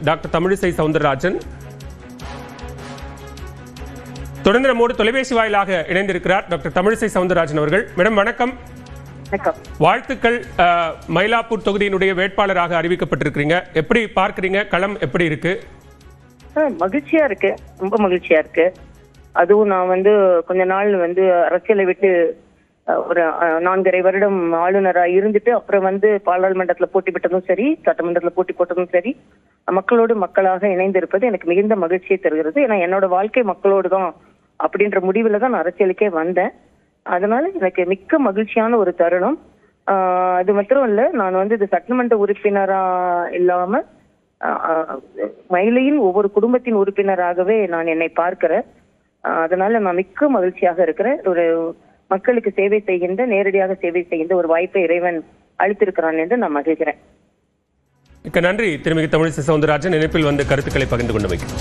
Doctor Tamilisai Soundararajan. தொடர்ந்து நம்மோடு தொலைபேசி வாயிலாக இணைந்திருக்கிறார் டாக்டர் தமிழிசை சவுந்தரராஜன் அவர்கள். மேடம் வணக்கம். வாழ்த்துக்கள். மயிலாப்பூர் தொகுதியினுடைய வேட்பாளராக அறிவிக்கப்பட்டிருக்கிறீங்க. எப்படி பார்க்கிறீங்க? களம் எப்படி இருக்கு? மகிழ்ச்சியா இருக்கு, ரொம்ப மகிழ்ச்சியா இருக்கு. அதுவும் நான் கொஞ்ச நாள் அரசியலை விட்டு ஒரு 4.5 வருடம் ஆளுநராக இருந்துட்டு அப்புறம் பாராளுமன்றத்தில் போட்டி விட்டதும் சரி, சட்டமன்றத்தில் போட்டி போட்டதும் சரி, மக்களோடு மக்களாக இணைந்திருப்பது எனக்கு மிகுந்த மகிழ்ச்சியை தருகிறது. ஏன்னா என்னோட வாழ்க்கை மக்களோடு தான் அப்படின்ற முடிவில் தான் நான் அரசியலுக்கே வந்தேன். அதனால எனக்கு மிக்க மகிழ்ச்சியான ஒரு தருணம். அது மட்டும் இல்ல, நான் இது சட்டமன்ற உறுப்பினரா இல்லாம மயிலையின் ஒவ்வொரு குடும்பத்தின் உறுப்பினராகவே நான் என்னை பார்க்கிறேன். அதனால நான் மிக்க மகிழ்ச்சியாக இருக்கிறேன். ஒரு மக்களுக்கு சேவை செய்கின்ற, நேரடியாக சேவை செய்கின்ற ஒரு வாய்ப்பை இறைவன் அளித்திருக்கிறான் என்று நான் மகிழ்கிறேன். நன்றி திருமிகு தமிழிசை சவுந்தரராஜன் இணைப்பில் வந்து கருத்துக்களை பகிர்ந்து கொண்டு வைக்கிறேன்.